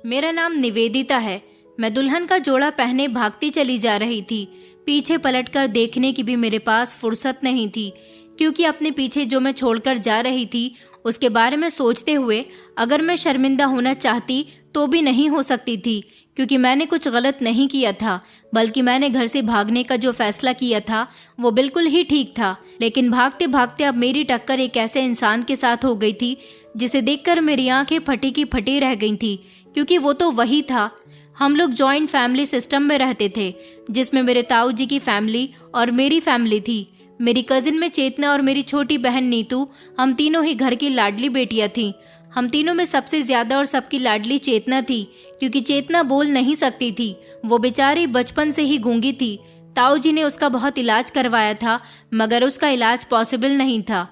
मेरा नाम निवेदिता है। मैं दुल्हन का जोड़ा पहने भागती चली जा रही थी। पीछे पलटकर देखने की भी मेरे पास फुर्सत नहीं थी, क्योंकि अपने पीछे जो मैं छोड़कर जा रही थी उसके बारे में सोचते हुए अगर मैं शर्मिंदा होना चाहती तो भी नहीं हो सकती थी, क्योंकि मैंने कुछ गलत नहीं किया था, बल्कि मैंने घर से भागने का जो फैसला किया था वो बिल्कुल ही ठीक था। लेकिन भागते भागते अब मेरी टक्कर एक ऐसे इंसान के साथ हो गई थी जिसे देखकर मेरी आंखें फटी की फटी रह गई थी, क्योंकि वो तो वही था। हम लोग जॉइंट फैमिली सिस्टम में रहते थे, जिसमें मेरे ताऊ जी की फैमिली और मेरी फैमिली थी। मेरी कजिन में चेतना और मेरी छोटी बहन नीतू, हम तीनों ही घर की लाडली बेटियां थीं। हम तीनों में सबसे ज्यादा और सबकी लाडली चेतना थी, क्योंकि चेतना बोल नहीं सकती थी। वो बेचारी बचपन से ही गूंगी थी। ताऊ जी ने उसका बहुत इलाज करवाया था, मगर उसका इलाज पॉसिबल नहीं था,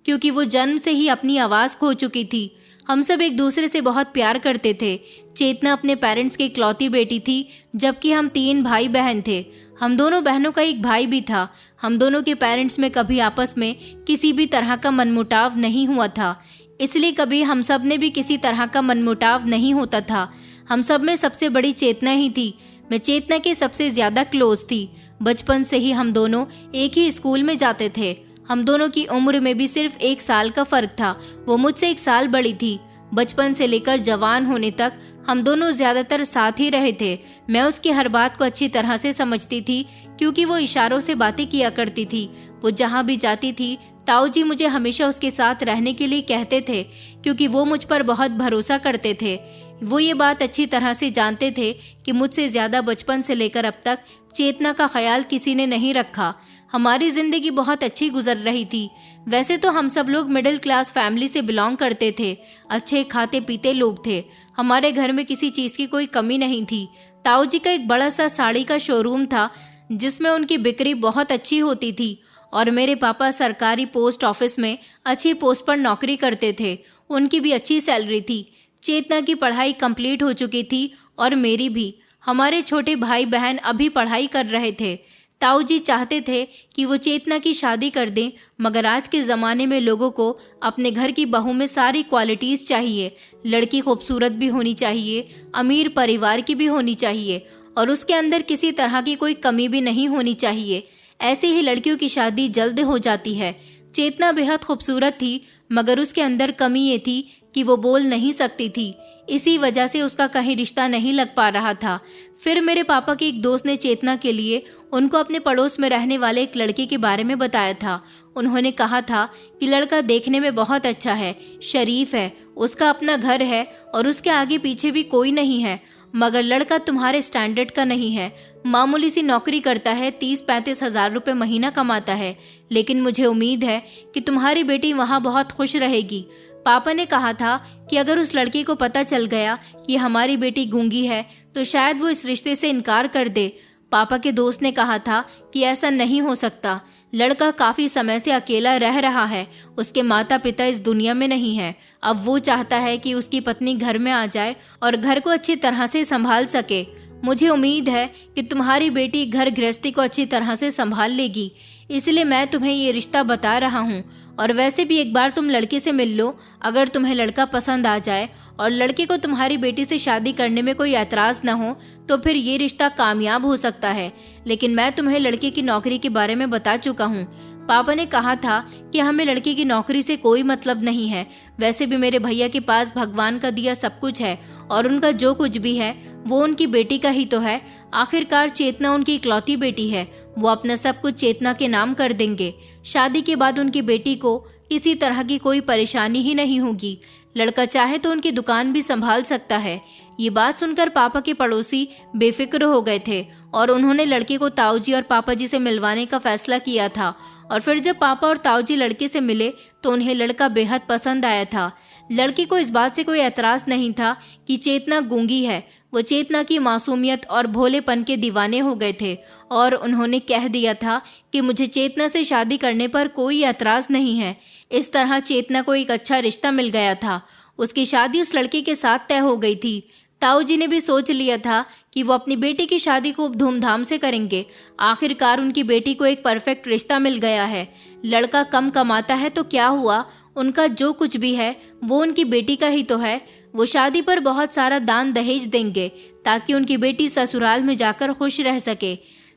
क्योंकि वो जन्म से ही अपनी आवाज़ खो चुकी थी। हम सब एक दूसरे से बहुत प्यार करते थे। चेतना अपने पेरेंट्स की इकलौती बेटी थी, जबकि हम 3 भाई बहन थे। हम दोनों बहनों का एक भाई भी था। हम दोनों के पेरेंट्स में कभी आपस में किसी भी तरह का मनमुटाव नहीं हुआ था, इसलिए कभी हम सब ने भी किसी तरह का मनमुटाव नहीं होता था। हम सब में सबसे बड़ी चेतना ही थी। मैं चेतना के सबसे ज्यादा क्लोज थी। बचपन से ही हम दोनों एक ही स्कूल में जाते थे। हम दोनों की उम्र में भी सिर्फ 1 साल का फर्क था। वो मुझसे 1 साल बड़ी थी। बचपन से लेकर जवान होने तक हम दोनों ज्यादातर साथ ही रहे थे। मैं उसकी हर बात को अच्छी तरह से समझती थी, क्योंकि वो इशारों से बातें किया करती थी। वो जहाँ भी जाती थी ताऊ जी मुझे हमेशा उसके साथ रहने के लिए कहते थे, क्योंकि वो मुझ पर बहुत भरोसा करते थे। वो ये बात अच्छी तरह से जानते थे कि मुझसे ज्यादा बचपन से लेकर अब तक चेतना का ख्याल किसी ने नहीं रखा। हमारी जिंदगी बहुत अच्छी गुजर रही थी। वैसे तो हम सब लोग मिडिल क्लास फैमिली से बिलोंग करते थे। अच्छे खाते पीते लोग थे। हमारे घर में किसी चीज की कोई कमी नहीं थी। ताऊ जी का एक बड़ा सा साड़ी का शोरूम था, जिसमें उनकी बिक्री बहुत अच्छी होती थी। और मेरे पापा सरकारी पोस्ट ऑफिस में अच्छी पोस्ट पर नौकरी करते थे। उनकी भी अच्छी सैलरी थी। चेतना की पढ़ाई कंप्लीट हो चुकी थी और मेरी भी। हमारे छोटे भाई बहन अभी पढ़ाई कर रहे थे। ताऊ जी चाहते थे कि वो चेतना की शादी कर दें, मगर आज के ज़माने में लोगों को अपने घर की बहू में सारी क्वालिटीज़ चाहिए। लड़की खूबसूरत भी होनी चाहिए, अमीर परिवार की भी होनी चाहिए, और उसके अंदर किसी तरह की कोई कमी भी नहीं होनी चाहिए। ऐसे ही लड़कियों की शादी जल्द हो जाती है। चेतना बेहद खूबसूरत थी, मगर उसके अंदर कमी ये थी कि वो बोल नहीं सकती थी। इसी वजह से उसका कहीं रिश्ता नहीं लग पा रहा था। फिर मेरे पापा के एक दोस्त ने चेतना के लिए उनको अपने पड़ोस में रहने वाले एक लड़के के बारे में बताया था। उन्होंने कहा था कि लड़का देखने में बहुत अच्छा है, शरीफ है, उसका अपना घर है और उसके आगे पीछे भी कोई नहीं है, मगर लड़का तुम्हारे स्टैंडर्ड का नहीं है। मामूली सी नौकरी करता है, 30-35 हजार रुपये महीना कमाता है, लेकिन मुझे उम्मीद है कि तुम्हारी बेटी वहाँ बहुत खुश रहेगी। पापा ने कहा था कि अगर उस लड़के को पता चल गया कि हमारी बेटी गूंगी है तो शायद वो इस रिश्ते से इनकार कर दे। पापा के दोस्त ने कहा था कि ऐसा नहीं हो सकता। लड़का काफी समय से अकेला रह रहा है, उसके माता पिता इस दुनिया में नहीं है। अब वो चाहता है कि उसकी पत्नी घर में आ जाए और घर को अच्छी तरह से संभाल सके। मुझे उम्मीद है कि तुम्हारी बेटी घर गृहस्थी को अच्छी तरह से संभाल लेगी, इसलिए मैं तुम्हें ये रिश्ता बता रहा हूँ। और वैसे भी एक बार तुम लड़के से मिल लो। अगर तुम्हें लड़का पसंद आ जाए और लड़के को तुम्हारी बेटी से शादी करने में कोई एतराज न हो तो फिर ये रिश्ता कामयाब हो सकता है। लेकिन मैं तुम्हें लड़के की नौकरी के बारे में बता चुका हूँ। पापा ने कहा था कि हमें लड़के की नौकरी से कोई मतलब नहीं है। वैसे भी मेरे भैया के पास भगवान का दिया सब कुछ है, और उनका जो कुछ भी है वो उनकी बेटी का ही तो है। आखिरकार चेतना उनकी इकलौती बेटी है। वो अपना सब कुछ चेतना के नाम कर देंगे। शादी के बाद उनकी बेटी को किसी तरह की कोई परेशानी ही नहीं होगी। लड़का चाहे तो उनकी दुकान भी संभाल सकता है। ये बात सुनकर पापा के पड़ोसी बेफिक्र हो गए थे और उन्होंने लड़के को ताऊ जी और पापा जी से मिलवाने का फैसला किया था। और फिर जब पापा और ताऊ जी लड़के से मिले तो उन्हें लड़का बेहद पसंद आया था। लड़की को इस बात से कोई एतराज नहीं था कि चेतना गूंगी है। वो चेतना की मासूमियत और भोलेपन के दीवाने हो गए थे और उन्होंने कह दिया था कि मुझे चेतना से शादी करने पर कोई एतराज नहीं है। इस तरह चेतना को एक अच्छा रिश्ता मिल गया था। उसकी शादी उस लड़के के साथ तय हो गई थी। ताऊ जी ने भी सोच लिया था कि वो अपनी बेटी की शादी खूब धूमधाम से करेंगे। आखिरकार उनकी बेटी को एक परफेक्ट रिश्ता मिल गया है। लड़का कम कमाता है तो क्या हुआ, उनका जो कुछ भी है वो उनकी बेटी का ही तो है। वो शादी पर बहुत सारा दान दहेज देंगे ताकि उनकी बेटी ससुराल में जाकर खुश रह सके।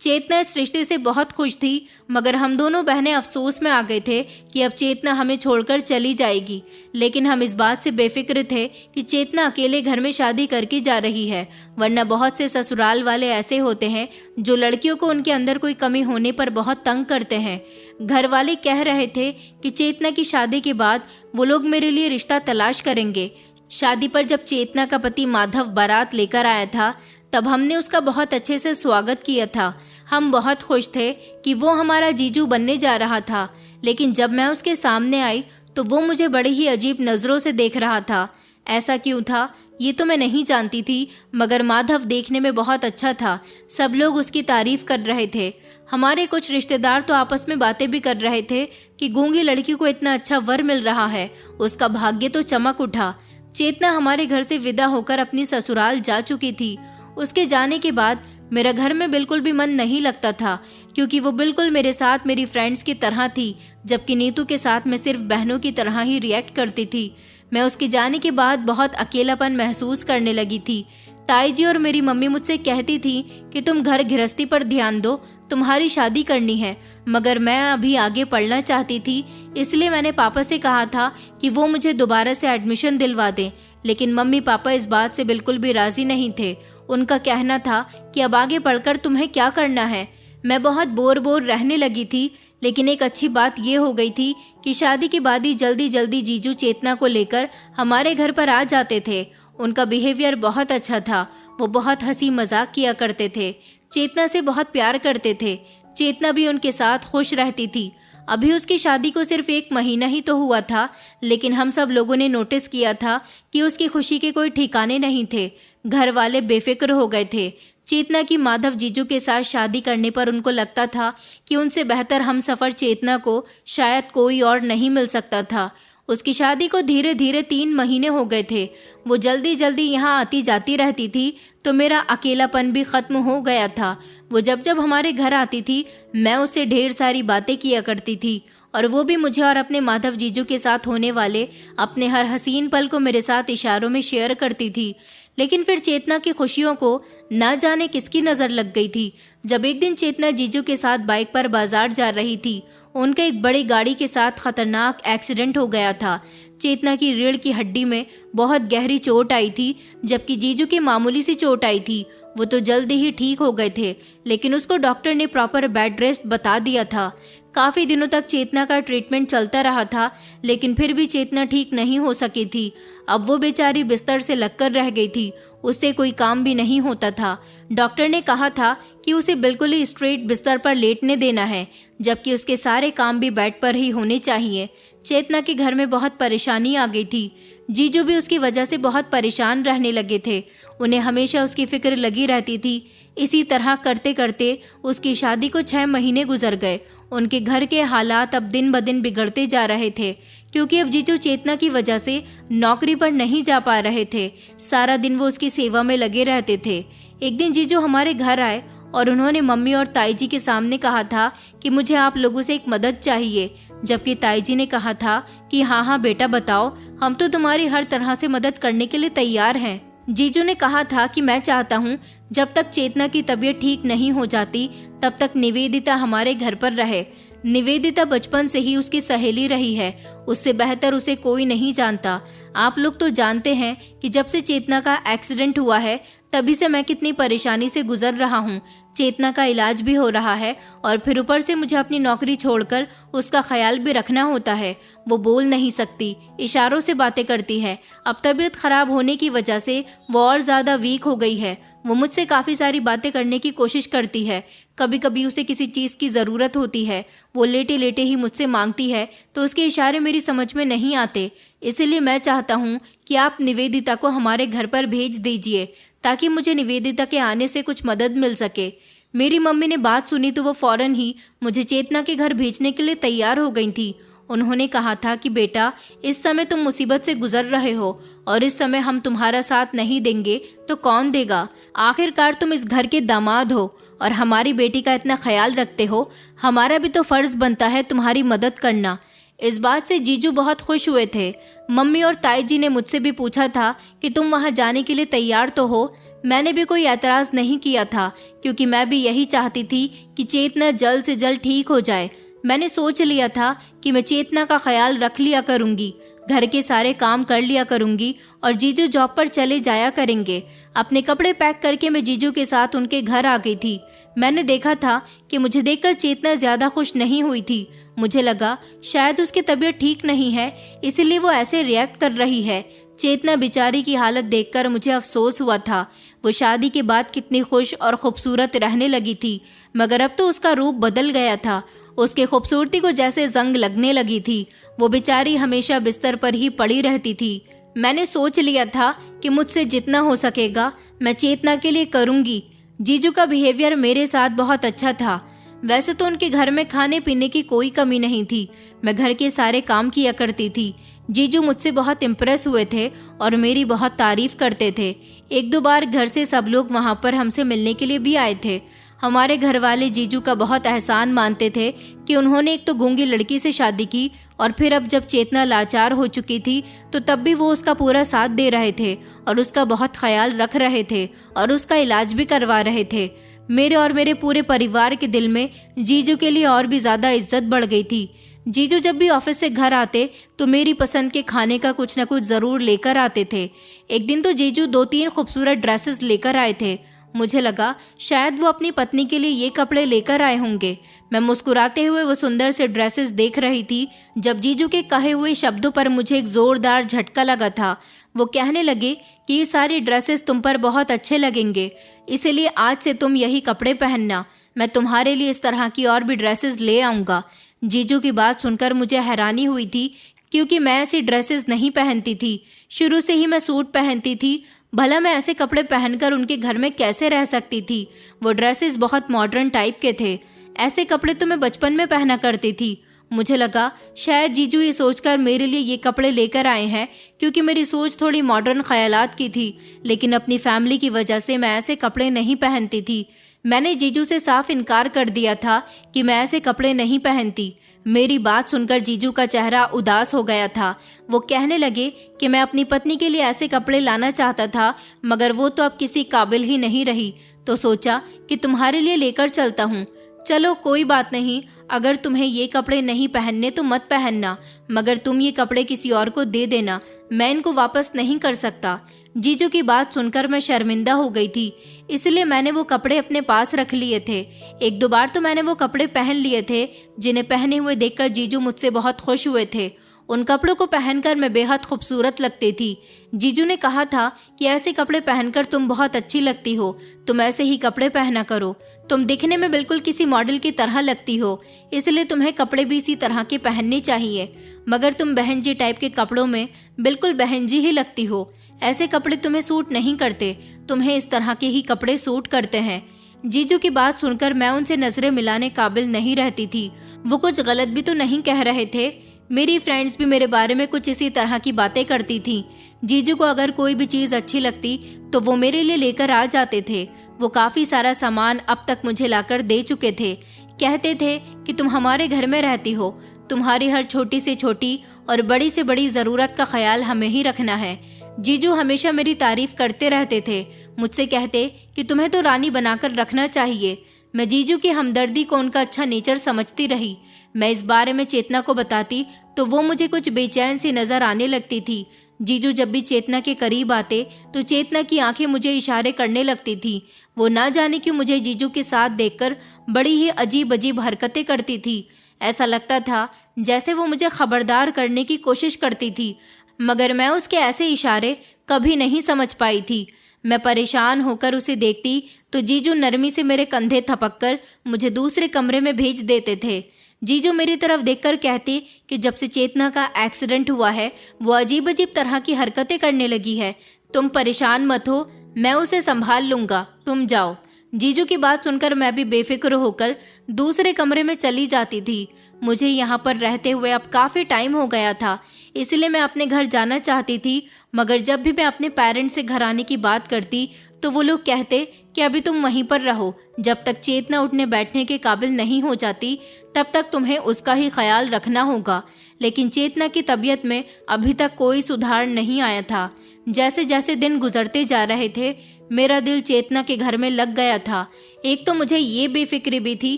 चेतना इस रिश्ते से बहुत खुश थी, मगर हम दोनों बहनें अफसोस में आ गए थे कि अब चेतना हमें छोड़कर चली जाएगी। लेकिन हम इस बात से बेफिक्र थे कि चेतना अकेले घर में शादी करके जा रही है, वरना बहुत से ससुराल वाले ऐसे होते हैं जो लड़कियों को उनके अंदर कोई कमी होने पर बहुत तंग करते हैं। घर वाले कह रहे थे कि चेतना की शादी के बाद वो लोग मेरे लिए रिश्ता तलाश करेंगे। शादी पर जब चेतना का पति माधव बारात लेकर आया था, तब हमने उसका बहुत अच्छे से स्वागत किया था। हम बहुत खुश थे कि वो हमारा जीजू बनने जा रहा था। लेकिन जब मैं उसके सामने आई तो वो मुझे बड़ी ही अजीब नज़रों से देख रहा था। ऐसा क्यों था ये तो मैं नहीं जानती थी, मगर माधव देखने में बहुत अच्छा था। सब लोग उसकी तारीफ कर रहे थे। हमारे कुछ रिश्तेदार तो आपस में बातें भी कर रहे थे कि गूंगी लड़की को इतना अच्छा वर मिल रहा है, उसका भाग्य तो चमक उठा। चेतना हमारे घर से विदा होकर अपनी ससुराल जा चुकी थी। उसके जाने के बाद मेरा घर में बिल्कुल भी मन नहीं लगता था, क्योंकि वो बिल्कुल मेरे साथ मेरी फ्रेंड्स की तरह थी, जबकि नीतू के साथ मैं सिर्फ बहनों की तरह ही रिएक्ट करती थी। मैं उसके जाने के बाद बहुत अकेलापन महसूस करने लगी थी। ताई जी और मेरी मम्मी मुझसे कहती थी कि तुम घर गृहस्थी पर ध्यान दो, तुम्हारी शादी करनी है। मगर मैं अभी आगे पढ़ना चाहती थी, इसलिए मैंने पापा से कहा था कि वो मुझे दोबारा से एडमिशन दिलवा दें। लेकिन मम्मी पापा इस बात से बिल्कुल भी राजी नहीं थे। उनका कहना था कि अब आगे पढ़कर तुम्हें क्या करना है। मैं बहुत बोर रहने लगी थी। लेकिन एक अच्छी बात ये हो गई थी कि शादी के बाद ही जल्दी जल्दी जीजू चेतना को लेकर हमारे घर पर आ जाते थे। उनका बिहेवियर बहुत अच्छा था। वो बहुत हंसी मजाक किया करते थे, चेतना से बहुत प्यार करते थे। चेतना भी उनके साथ खुश रहती थी। अभी उसकी शादी को सिर्फ 1 महीना ही तो हुआ था, लेकिन हम सब लोगों ने नोटिस किया था कि उसकी खुशी के कोई ठिकाने नहीं थे। घर वाले बेफिक्र हो गए थे। चेतना की माधव जीजू के साथ शादी करने पर उनको लगता था कि उनसे बेहतर हमसफर चेतना को शायद कोई और नहीं मिल सकता था। उसकी शादी को धीरे धीरे 3 महीने हो गए थे। वो जल्दी जल्दी यहाँ आती जाती रहती थी, तो मेरा अकेलापन भी खत्म हो गया था। वो जब जब हमारे घर आती थी, मैं उससे ढेर सारी बातें किया करती थी, और वो भी मुझे और अपने माधव जीजू के साथ होने वाले अपने हर हसीन पल को मेरे साथ इशारों में शेयर करती थी। लेकिन फिर चेतना की खुशियों को न जाने किसकी नज़र लग गई थी। जब एक दिन चेतना जीजू के साथ बाइक पर बाजार जा रही थी, उनका एक बड़ी गाड़ी के साथ खतरनाक एक्सीडेंट हो गया था। चेतना की रीढ़ की हड्डी में बहुत गहरी चोट आई थी, जबकि जीजू की मामूली सी चोट आई थी। वो तो जल्दी ही ठीक हो गए थे, लेकिन उसको डॉक्टर ने प्रॉपर बेड रेस्ट बता दिया था। काफ़ी दिनों तक चेतना का ट्रीटमेंट चलता रहा था, लेकिन फिर भी चेतना ठीक नहीं हो सकी थी। अब वो बेचारी बिस्तर से लगकर रह गई थी, उससे कोई काम भी नहीं होता था। डॉक्टर ने कहा था कि उसे बिल्कुल ही स्ट्रेट बिस्तर पर लेटने देना है, जबकि उसके सारे काम भी बेड पर ही होने चाहिए। चेतना के घर में बहुत परेशानी आ गई थी। जीजू भी उसकी वजह से बहुत परेशान रहने लगे थे। उन्हें हमेशा उसकी फिक्र लगी रहती थी। इसी तरह करते करते उसकी शादी को 6 महीने गुजर गए। उनके घर के हालात अब दिन ब दिन बिगड़ते जा रहे थे, क्योंकि अब जीजू चेतना की वजह से नौकरी पर नहीं जा पा रहे थे। सारा दिन वो उसकी सेवा में लगे रहते थे। एक दिन जीजू हमारे घर आए और उन्होंने मम्मी और ताई जी के सामने कहा था कि मुझे आप लोगों से एक मदद चाहिए, जबकि ताई जी ने कहा था कि हाँ बेटा बताओ, हम तो तुम्हारी हर तरह से मदद करने के लिए तैयार हैं। जीजू ने कहा था कि मैं चाहता हूँ जब तक चेतना की तबीयत ठीक नहीं हो जाती तब तक निवेदिता हमारे घर पर रहे। निवेदिता बचपन से ही उसकी सहेली रही है, उससे बेहतर उसे कोई नहीं जानता। आप लोग तो जानते हैं कि जब से चेतना का एक्सीडेंट हुआ है तभी से मैं कितनी परेशानी से गुजर रहा हूँ। चेतना का इलाज भी हो रहा है और फिर ऊपर से मुझे अपनी नौकरी छोड़कर उसका ख्याल भी रखना होता है। वो बोल नहीं सकती, इशारों से बातें करती है। अब तबीयत खराब होने की वजह से वो और ज़्यादा वीक हो गई है। वो मुझसे काफ़ी सारी बातें करने की कोशिश करती है। कभी कभी उसे किसी चीज़ की ज़रूरत होती है, वो लेटे लेटे ही मुझसे मांगती है, तो उसके इशारे मेरी समझ में नहीं आते। इसलिए मैं चाहता हूँ कि आप निवेदिता को हमारे घर पर भेज दीजिए, ताकि मुझे निवेदिता के आने से कुछ मदद मिल सके। मेरी मम्मी ने बात सुनी तो वो फौरन ही मुझे चेतना के घर भेजने के लिए तैयार हो गई थी। उन्होंने कहा था कि बेटा, इस समय तुम मुसीबत से गुजर रहे हो और इस समय हम तुम्हारा साथ नहीं देंगे तो कौन देगा। आखिरकार तुम इस घर के दामाद हो और हमारी बेटी का इतना ख्याल रखते हो, हमारा भी तो फर्ज बनता है तुम्हारी मदद करना। इस बात से जीजू बहुत खुश हुए थे। मम्मी और ताई जी ने मुझसे भी पूछा था कि तुम वहां जाने के लिए तैयार तो हो। मैंने भी कोई एतराज़ नहीं किया था, क्योंकि मैं भी यही चाहती थी कि चेतना जल्द से जल्द ठीक हो जाए। मैंने सोच लिया था कि मैं चेतना का ख्याल रख लिया करूंगी, घर के सारे काम कर लिया करूंगी और जीजू जॉब पर चले जाया करेंगे। अपने कपड़े पैक करके मैं जीजू के साथ उनके घर आ गई थी। मैंने देखा था कि मुझे देखकर चेतना ज्यादा खुश नहीं हुई थी। मुझे लगा शायद उसकी तबीयत ठीक नहीं है, इसलिए वो ऐसे रिएक्ट कर रही है। चेतना बेचारी की हालत देखकर मुझे अफसोस हुआ था। वो शादी के बाद कितनी खुश और खूबसूरत रहने लगी थी, मगर अब तो उसका रूप बदल गया था। उसकी खूबसूरती को जैसे जंग लगने लगी थी। वो बेचारी हमेशा बिस्तर पर ही पड़ी रहती थी। मैंने सोच लिया था कि मुझसे जितना हो सकेगा मैं चेतना के लिए करूंगी। जीजू का बिहेवियर मेरे साथ बहुत अच्छा था। वैसे तो उनके घर में खाने पीने की कोई कमी नहीं थी। मैं घर के सारे काम किया करती थी। जीजू मुझसे बहुत इम्प्रेस हुए थे और मेरी बहुत तारीफ करते थे। एक दो बार घर से सब लोग वहां पर हमसे मिलने के लिए भी आए थे। हमारे घर वाले जीजू का बहुत एहसान मानते थे कि उन्होंने एक तो गूंगी लड़की से शादी की और फिर अब जब चेतना लाचार हो चुकी थी तो तब भी वो उसका पूरा साथ दे रहे थे और उसका बहुत ख्याल रख रहे थे और उसका इलाज भी करवा रहे थे। मेरे और मेरे पूरे परिवार के दिल में जीजू के लिए और भी ज्यादा इज्जत बढ़ गई थी। जीजू जब भी ऑफिस से घर आते तो मेरी पसंद के खाने का कुछ न कुछ जरूर लेकर आते थे। एक दिन तो जीजू 2-3 खूबसूरत ड्रेसेस लेकर आए थे। मुझे लगा शायद वो अपनी पत्नी के लिए ये कपड़े लेकर आए होंगे। मैं मुस्कुराते हुए वो सुंदर से ड्रेसेस देख रही थी जब जीजू के कहे हुए शब्दों पर मुझे एक जोरदार झटका लगा था। वो कहने लगे कि ये सारी ड्रेसेस तुम पर बहुत अच्छे लगेंगे, इसलिए आज से तुम यही कपड़े पहनना। मैं तुम्हारे लिए इस तरह की और भी ड्रेसेस ले आऊँगा। जीजू की बात सुनकर मुझे हैरानी हुई थी, क्योंकि मैं ऐसी ड्रेसेस नहीं पहनती थी। शुरू से ही मैं सूट पहनती थी। भला मैं ऐसे कपड़े पहनकर उनके घर में कैसे रह सकती थी। वो ड्रेसेस बहुत मॉडर्न टाइप के थे। ऐसे कपड़े तो मैं बचपन में पहना करती थी। मुझे लगा शायद जीजू ये सोचकर मेरे लिए ये कपड़े लेकर आए हैं, क्योंकि मेरी सोच थोड़ी मॉडर्न ख्यालात की थी। लेकिन अपनी फैमिली की वजह से मैं ऐसे कपड़े नहीं पहनती थी। मैंने जीजू से साफ इनकार कर दिया था कि मैं ऐसे कपड़े नहीं पहनती। मेरी बात सुनकर जीजू का चेहरा उदास हो गया था। वो कहने लगे कि मैं अपनी पत्नी के लिए ऐसे कपड़े लाना चाहता था, मगर वो तो अब किसी काबिल ही नहीं रही, तो सोचा कि तुम्हारे लिए लेकर चलता हूँ। चलो कोई बात नहीं, अगर तुम्हें ये कपड़े नहीं पहनने तो मत पहनना, मगर तुम ये कपड़े किसी और को दे देना, मैं इनको वापस नहीं कर सकता। जीजू की बात सुनकर मैं शर्मिंदा हो गई थी, इसलिए मैंने वो कपड़े अपने पास रख लिए थे। 1-2 बार तो मैंने वो कपड़े पहन लिए थे, जिन्हें पहने हुए देखकर जीजू मुझसे बहुत खुश हुए थे। उन कपड़ों को पहनकर मैं बेहद खूबसूरत लगती थी। जीजू ने कहा था कि ऐसे कपड़े पहनकर तुम बहुत अच्छी लगती हो, तुम ऐसे ही कपड़े पहना करो। तुम दिखने में बिल्कुल किसी मॉडल की तरह लगती हो, इसलिए तुम्हें कपड़े भी इसी तरह के पहनने चाहिए। मगर तुम बहन जी टाइप के कपड़ों में बिल्कुल बहन जी ही लगती हो। ऐसे कपड़े तुम्हें सूट नहीं करते, तुम्हें इस तरह के ही कपड़े सूट करते हैं। जीजू की बात सुनकर मैं उनसे नजरें मिलाने काबिल नहीं रहती थी। वो कुछ गलत भी तो नहीं कह रहे थे। मेरी फ्रेंड्स भी मेरे बारे में कुछ इसी तरह की बातें करती थी। जीजू को अगर कोई भी चीज अच्छी लगती तो वो मेरे लिए लेकर आ जाते थे। वो काफी सारा सामान अब तक मुझे लाकर दे चुके थे। कहते थे कि तुम हमारे घर में रहती हो, तुम्हारी हर छोटी से छोटी और बड़ी से बड़ी जरूरत का ख्याल हमें ही रखना है। जीजू हमेशा मेरी तारीफ करते रहते थे। मुझसे कहते कि तुम्हें तो रानी बनाकर रखना चाहिए। मैं जीजू की हमदर्दी को उनका अच्छा नेचर समझती रही। मैं इस बारे में चेतना को बताती तो वो मुझे कुछ बेचैन सी नजर आने लगती थी। जीजू जब भी चेतना के करीब आते तो चेतना की आंखें मुझे इशारे करने लगती थी। वो ना जाने क्यों मुझे जीजू के साथ देखकर बड़ी ही अजीब अजीब हरकतें करती थी। ऐसा लगता था जैसे वो मुझे खबरदार करने की कोशिश करती थी, मगर मैं उसके ऐसे इशारे कभी नहीं समझ पाई थी। मैं परेशान होकर उसे देखती तो जीजू नरमी से मेरे कंधे थपककर मुझे दूसरे कमरे में भेज देते थे। जीजू मेरी तरफ देखकर कहती कि जब से चेतना का एक्सीडेंट हुआ है वो अजीब अजीब तरह की हरकतें करने लगी है। तुम परेशान मत हो, मैं उसे संभाल लूंगा, तुम जाओ। जीजू की बात सुनकर मैं भी बेफिक्र होकर दूसरे कमरे में चली जाती थी। मुझे यहाँ पर रहते हुए अब काफी टाइम हो गया था, इसलिए मैं अपने घर जाना चाहती थी। मगर जब भी मैं अपने पेरेंट्स से घर आने की बात करती तो वो लोग कहते कि अभी तुम वहीं पर रहो, जब तक चेतना उठने बैठने के काबिल नहीं हो जाती तब तक तुम्हें उसका ही ख्याल रखना होगा। लेकिन चेतना की तबीयत में अभी तक कोई सुधार नहीं आया था। जैसे जैसे दिन गुजरते जा रहे थे, मेरा दिल चेतना के घर में लग गया था। एक तो मुझे ये बेफिक्री भी थी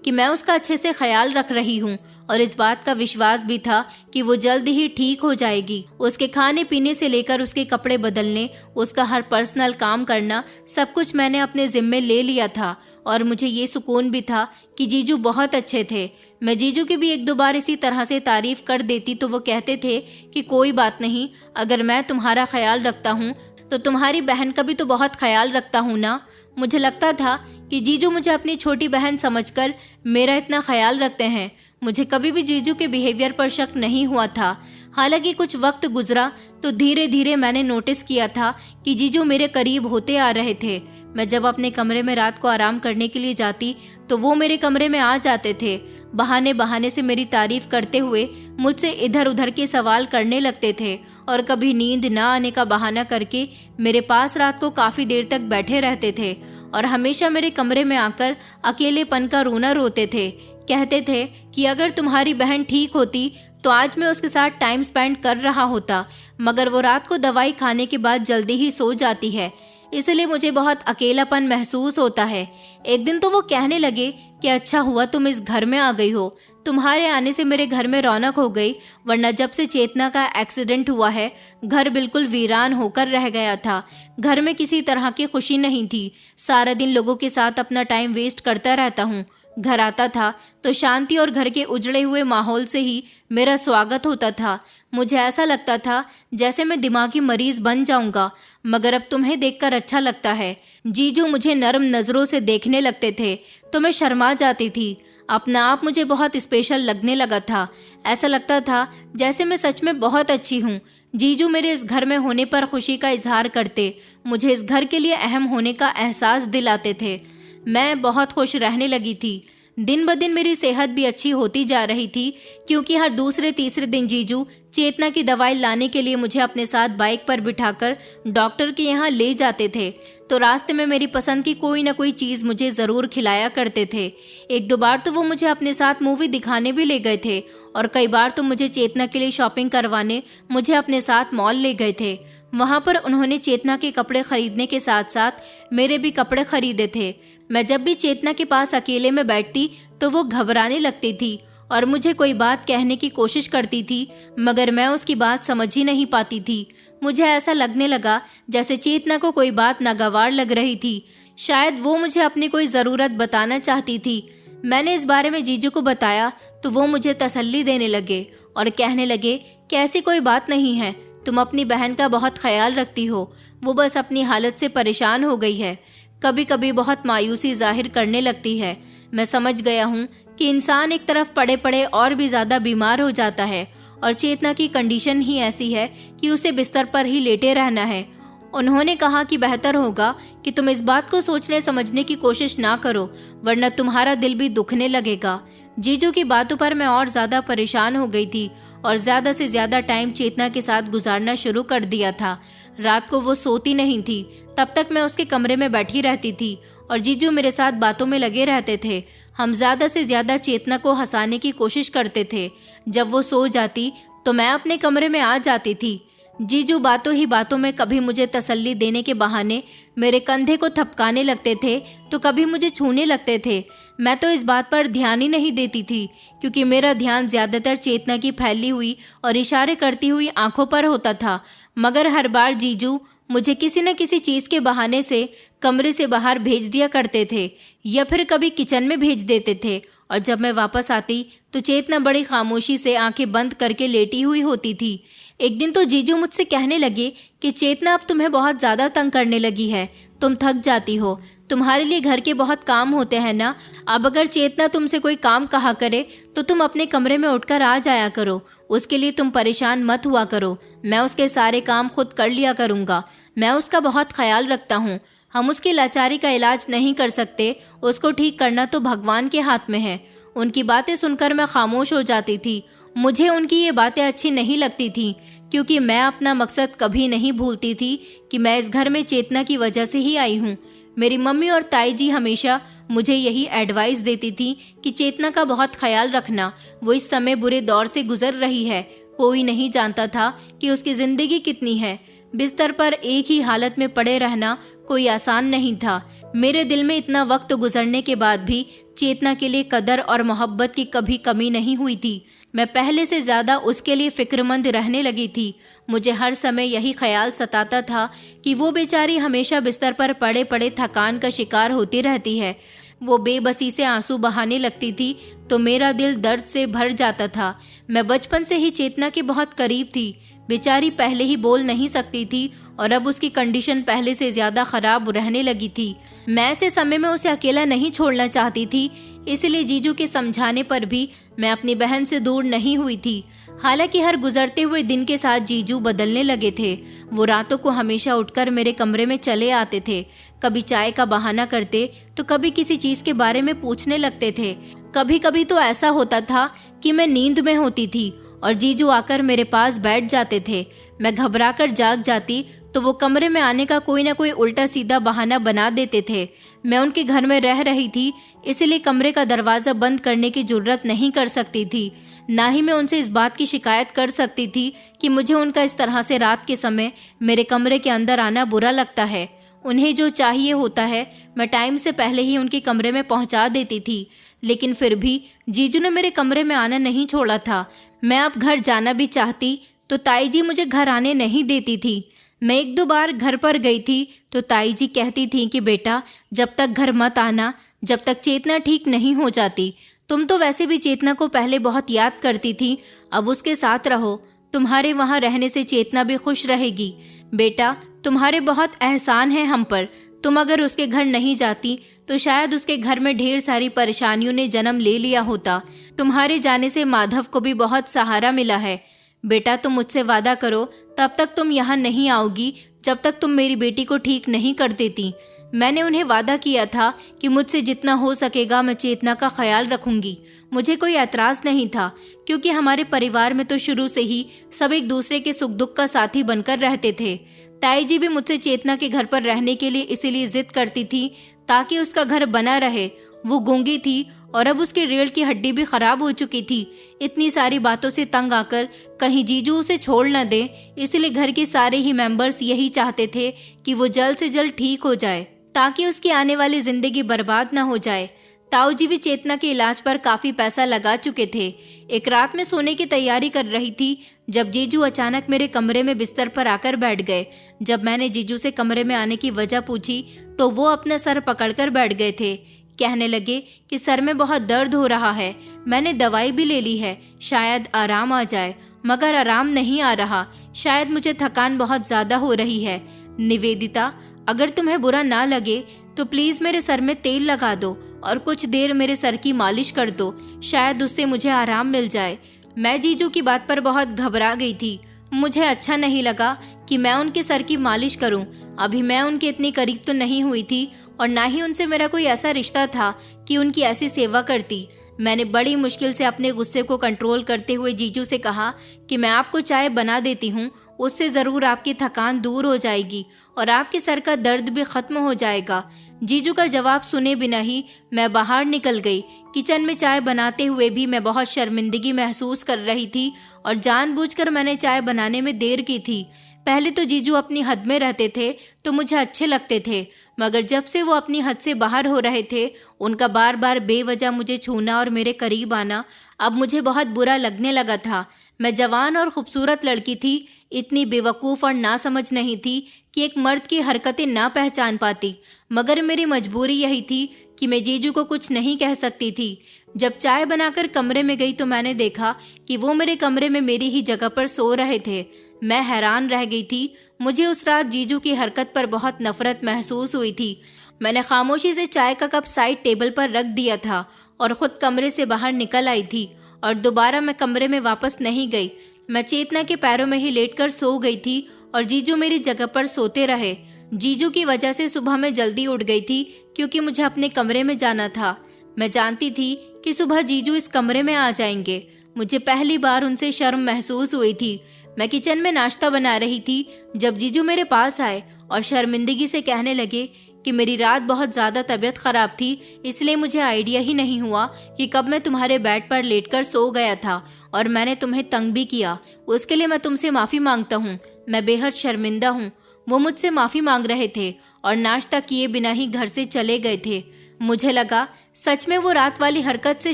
कि मैं उसका अच्छे से ख्याल रख रही हूँ, और इस बात का विश्वास भी था कि वो जल्द ही ठीक हो जाएगी। उसके खाने पीने से लेकर उसके कपड़े बदलने, उसका हर पर्सनल काम करना, सब कुछ मैंने अपने जिम्मे ले लिया था। और मुझे ये सुकून भी था कि जीजू बहुत अच्छे थे। मैं जीजू की भी एक दो बार इसी तरह से तारीफ कर देती तो वो कहते थे कि कोई बात नहीं, अगर मैं तुम्हारा ख्याल रखता हूँ तो तुम्हारी बहन का भी तो बहुत ख्याल रखता हूँ ना। मुझे लगता था कि जीजू मुझे अपनी छोटी बहन समझकर मेरा इतना ख्याल रखते हैं। मुझे कभी भी जीजू के बिहेवियर पर शक नहीं हुआ था। हालांकि कुछ वक्त गुजरा तो धीरे धीरे मैंने नोटिस किया था कि जीजू मेरे करीब होते आ रहे थे। मैं जब अपने कमरे में रात को आराम करने के लिए जाती तो वो मेरे कमरे में आ जाते थे। बहाने बहाने से मेरी तारीफ करते हुए मुझसे इधर उधर के सवाल करने लगते थे, और कभी नींद न आने का बहाना करके मेरे पास रात को काफी देर तक बैठे रहते थे, और हमेशा मेरे कमरे में आकर अकेलेपन का रोना रोते थे। कहते थे कि अगर तुम्हारी बहन ठीक होती तो आज मैं उसके साथ टाइम स्पेंड कर रहा होता, मगर वो रात को दवाई खाने के बाद जल्दी ही सो जाती है, इसलिए मुझे बहुत अकेलापन महसूस होता है। एक दिन तो वो कहने लगे कि अच्छा हुआ तुम इस घर में आ गई हो, तुम्हारे आने से मेरे घर में रौनक हो गई, वरना जब से चेतना का एक्सीडेंट हुआ है घर बिल्कुल वीरान होकर रह गया था। घर में किसी तरह की खुशी नहीं थी। सारा दिन लोगों के साथ अपना टाइम वेस्ट करता रहता हूँ। घर आता था तो शांति और घर के उजड़े हुए माहौल से ही मेरा स्वागत होता था। मुझे ऐसा लगता था जैसे मैं दिमागी मरीज बन जाऊंगा, मगर अब तुम्हें देखकर अच्छा लगता है। जीजू मुझे नरम नजरों से देखने लगते थे तो मैं शर्मा जाती थी। अपना आप मुझे बहुत स्पेशल लगने लगा था। ऐसा लगता था जैसे मैं सच में बहुत अच्छी हूँ। जीजू मेरे इस घर में होने पर खुशी का इजहार करते, मुझे इस घर के लिए अहम होने का एहसास दिलाते थे। मैं बहुत खुश रहने लगी थी। दिन ब दिन मेरी सेहत भी अच्छी होती जा रही थी, क्योंकि हर दूसरे तीसरे दिन जीजू चेतना की दवाई लाने के लिए मुझे अपने साथ बाइक पर बिठाकर डॉक्टर के यहाँ ले जाते थे। तो रास्ते में मेरी पसंद की कोई न कोई चीज़ मुझे ज़रूर खिलाया करते थे। एक दो बार तो वो मुझे अपने साथ मूवी दिखाने भी ले गए थे, और कई बार तो मुझे चेतना के लिए शॉपिंग करवाने मुझे अपने साथ मॉल ले गए थे। वहाँ पर उन्होंने चेतना के कपड़े खरीदने के साथ साथ मेरे भी कपड़े खरीदे थे। मैं जब भी चेतना के पास अकेले में बैठती तो वो घबराने लगती थी और मुझे कोई बात कहने की कोशिश करती थी, मगर मैं उसकी बात समझ ही नहीं पाती थी। मुझे ऐसा लगने लगा जैसे चेतना को कोई बात नागवार लग रही थी। शायद वो मुझे अपनी कोई ज़रूरत बताना चाहती थी। मैंने इस बारे में जीजू को बताया तो वो मुझे तसल्ली देने लगे और कहने लगे कि ऐसी कोई बात नहीं है, तुम अपनी बहन का बहुत ख्याल रखती हो, वो बस अपनी हालत से परेशान हो गई है, कभी कभी बहुत मायूसी जाहिर करने लगती है। मैं समझ गया हूँ कि इंसान एक तरफ पड़े पड़े और भी ज़्यादा बीमार हो जाता है, और चेतना की कंडीशन ही ऐसी है कि उसे बिस्तर पर ही लेटे रहना है। उन्होंने कहा कि बेहतर होगा कि तुम इस बात को सोचने समझने की कोशिश ना करो, वरना तुम्हारा दिल भी दुखने लगेगा। जीजू की बातों पर मैं और ज़्यादा परेशान हो गई थी और ज़्यादा से ज़्यादा टाइम चेतना के साथ गुजारना शुरू कर दिया था। रात को वो सोती नहीं थी, तब तक मैं उसके कमरे में बैठी रहती थी और जीजू मेरे साथ बातों में लगे रहते थे। हम ज़्यादा से ज़्यादा चेतना को हंसाने की कोशिश करते थे। जब वो सो जाती तो मैं अपने कमरे में आ जाती थी। जीजू बातों ही बातों में कभी मुझे तसल्ली देने के बहाने मेरे कंधे को थपकाने लगते थे तो कभी मुझे छूने लगते थे। मैं तो इस बात पर ध्यान ही नहीं देती थी, क्योंकि मेरा ध्यान ज़्यादातर चेतना की फैली हुई और इशारे करती हुई आंखों पर होता था। मगर हर बार जीजू मुझे किसी न किसी चीज़ के बहाने से कमरे से बाहर भेज दिया करते थे, या फिर कभी किचन में भेज देते थे। और जब मैं वापस आती तो चेतना बड़ी खामोशी से आंखें बंद करके लेटी हुई होती थी। एक दिन तो जीजू मुझसे कहने लगे कि चेतना अब तुम्हें बहुत ज़्यादा तंग करने लगी है, तुम थक जाती हो, तुम्हारे लिए घर के बहुत काम होते हैं ना। अब अगर चेतना तुमसे कोई काम कहा करे तो तुम अपने कमरे में उठकर आ जाया करो, उसके लिए तुम परेशान मत हुआ करो, मैं उसके सारे काम खुद कर लिया करूँगा। मैं उसका बहुत ख्याल रखता हूँ। हम उसकी लाचारी का इलाज नहीं कर सकते, उसको ठीक करना तो भगवान के हाथ में है। उनकी बातें सुनकर मैं खामोश हो जाती थी। मुझे उनकी ये बातें अच्छी नहीं लगती थी, क्योंकि मैं अपना मकसद कभी नहीं भूलती थी कि मैं इस घर में चेतना की वजह से ही आई हूँ। मेरी मम्मी और ताई जी हमेशा मुझे यही एडवाइस देती थी कि चेतना का बहुत ख्याल रखना, वो इस समय बुरे दौर से गुजर रही है। कोई नहीं जानता था कि उसकी जिंदगी कितनी है। बिस्तर पर एक ही हालत में पड़े रहना कोई आसान नहीं था। मेरे दिल में इतना वक्त गुजरने के बाद भी चेतना के लिए कदर और मोहब्बत की कभी कमी नहीं हुई थी। मैं पहले से ज्यादा उसके लिए फिक्रमंद रहने लगी थी। मुझे हर समय यही ख्याल सताता था कि वो बेचारी हमेशा बिस्तर पर पड़े पड़े थकान का शिकार होती रहती है। वो बेबसी से आंसू बहाने लगती थी तो मेरा दिल दर्द से भर जाता था। मैं बचपन से ही चेतना के बहुत करीब थी। बेचारी पहले ही बोल नहीं सकती थी और अब उसकी कंडीशन पहले से ज्यादा खराब रहने लगी थी। मैं ऐसे समय में उसे अकेला नहीं छोड़ना चाहती थी, इसलिए जीजू के समझाने पर भी मैं अपनी बहन से दूर नहीं हुई थी। हालांकि हर गुजरते हुए दिन के साथ जीजू बदलने लगे थे। वो रातों को हमेशा उठकर मेरे कमरे में चले आते थे। कभी चाय का बहाना करते तो कभी किसी चीज के बारे में पूछने लगते थे। कभी कभी तो ऐसा होता था कि मैं नींद में होती थी और जीजू आकर मेरे पास बैठ जाते थे। मैं घबराकर जाग जाती तो वो कमरे में आने का कोई ना कोई उल्टा सीधा बहाना बना देते थे। मैं उनके घर में रह रही थी, इसलिए कमरे का दरवाज़ा बंद करने की जुर्रत नहीं कर सकती थी। ना ही मैं उनसे इस बात की शिकायत कर सकती थी कि मुझे उनका इस तरह से रात के समय मेरे कमरे के अंदर आना बुरा लगता है। उन्हें जो चाहिए होता है मैं टाइम से पहले ही उनके कमरे में पहुंचा देती थी, लेकिन फिर भी जीजू ने मेरे कमरे में आना नहीं छोड़ा था। मैं अब घर जाना भी चाहती तो ताई जी मुझे घर आने नहीं देती थी। मैं एक दो बार घर पर गई थी तो ताई जी कहती थी कि बेटा जब तक घर मत आना, जब तक चेतना ठीक नहीं हो जाती। तुम तो वैसे भी चेतना को पहले बहुत याद करती थी, अब उसके साथ रहो। तुम्हारे वहाँ रहने से चेतना भी खुश रहेगी। बेटा तुम्हारे बहुत एहसान है हम पर। तुम अगर उसके घर नहीं जाती तो शायद उसके घर में ढेर सारी परेशानियों ने जन्म ले लिया होता। तुम्हारे जाने से माधव को भी बहुत सहारा मिला है। बेटा तुम मुझसे वादा करो तब तक तुम यहाँ नहीं आओगी जब तक तुम मेरी बेटी को ठीक नहीं कर देती। मैंने उन्हें वादा किया था कि मुझसे जितना हो सकेगा मैं चेतना का ख्याल रखूंगी। मुझे कोई एतराज़ नहीं था क्योंकि हमारे परिवार में तो शुरू से ही सब एक दूसरे के सुख दुख का साथी बनकर रहते थे। ताई जी भी मुझसे चेतना के घर पर रहने के लिए इसीलिए जिद करती थी ताकि उसका घर बना रहे। वो गूंगी थी और अब उसकी रीढ़ की हड्डी भी खराब हो चुकी थी। इतनी सारी बातों से तंग आकर कहीं जीजू उसे छोड़ न दे, इसलिए घर के सारे ही मेंबर्स यही चाहते थे कि वो जल्द से जल्द ठीक हो जाए ताकि उसकी आने वाली जिंदगी बर्बाद न हो जाए। ताऊ जी भी चेतना के इलाज पर काफी पैसा लगा चुके थे। एक रात में सोने की तैयारी कर रही थी जब जीजू अचानक मेरे कमरे में बिस्तर पर आकर बैठ गए। जब मैंने जीजू से कमरे में आने की वजह पूछी तो वो अपना सर पकड़कर बैठ गए थे। कहने लगे कि सर में बहुत दर्द हो रहा है, मैंने दवाई भी ले ली है, शायद आराम आ जाए, मगर आराम नहीं आ रहा। शायद मुझे थकान बहुत ज्यादा हो रही है। निवेदिता अगर तुम्हें बुरा ना लगे तो प्लीज मेरे सर में तेल लगा दो और कुछ देर मेरे सर की मालिश कर दो, शायद उससे मुझे आराम मिल जाए। मैं जीजू की बात पर बहुत घबरा गई थी। मुझे अच्छा नहीं लगा कि मैं उनके सर की मालिश करूं। अभी मैं उनके इतनी करीब तो नहीं हुई थी और ना ही उनसे मेरा कोई ऐसा रिश्ता था कि उनकी ऐसी सेवा करती। मैंने बड़ी मुश्किल से अपने गुस्से को कंट्रोल करते हुए जीजू से कहा कि मैं आपको चाय बना देती हूँ, उससे ज़रूर आपकी थकान दूर हो जाएगी और आपके सर का दर्द भी खत्म हो जाएगा। जीजू का जवाब सुने बिना ही मैं बाहर निकल गई। किचन में चाय बनाते हुए भी मैं बहुत शर्मिंदगी महसूस कर रही थी और जानबूझकर मैंने चाय बनाने में देर की थी। पहले तो जीजू अपनी हद में रहते थे तो मुझे अच्छे लगते थे, मगर जब से वो अपनी हद से बाहर हो रहे थे, उनका बार बार बेवजह मुझे छूना और मेरे करीब आना अब मुझे बहुत बुरा लगने लगा था। मैं जवान और खूबसूरत लड़की थी, इतनी बेवकूफ़ और नासमझ नहीं थी कि एक मर्द की हरकतें ना पहचान पाती, मगर मेरी मजबूरी यही थी कि मैं जीजू को कुछ नहीं कह सकती थी। जब चाय बनाकर कमरे में गई तो मैंने देखा कि वो मेरे कमरे में मेरी ही जगह पर सो रहे थे। मैं हैरान रह गई थी। मुझे उस रात जीजू की हरकत पर बहुत नफरत महसूस हुई थी। मैंने खामोशी से चाय का कप साइड टेबल पर रख दिया था और खुद कमरे से बाहर निकल आई थी और दोबारा मैं कमरे में वापस नहीं गई। मैं चेतना के पैरों में ही लेटकर सो गई थी और जीजू मेरी जगह पर सोते रहे। जीजू की वजह से सुबह मैं जल्दी उठ गई थी क्योंकि मुझे अपने कमरे में जाना था। मैं जानती थी कि सुबह जीजू इस कमरे में आ जाएंगे। मुझे पहली बार उनसे शर्म महसूस हुई थी। मैं किचन में नाश्ता बना रही थी जब जीजू मेरे पास आए और शर्मिंदगी से कहने लगे कि मेरी रात बहुत ज़्यादा तबीयत ख़राब थी, इसलिए मुझे आइडिया ही नहीं हुआ कि कब मैं तुम्हारे बेड पर लेटकर सो गया था और मैंने तुम्हें तंग भी किया। उसके लिए मैं तुमसे माफ़ी मांगता हूँ। मैं बेहद शर्मिंदा हूँ। वो मुझसे माफ़ी मांग रहे थे और नाश्ता किए बिना ही घर से चले गए थे। मुझे लगा सच में वो रात वाली हरकत से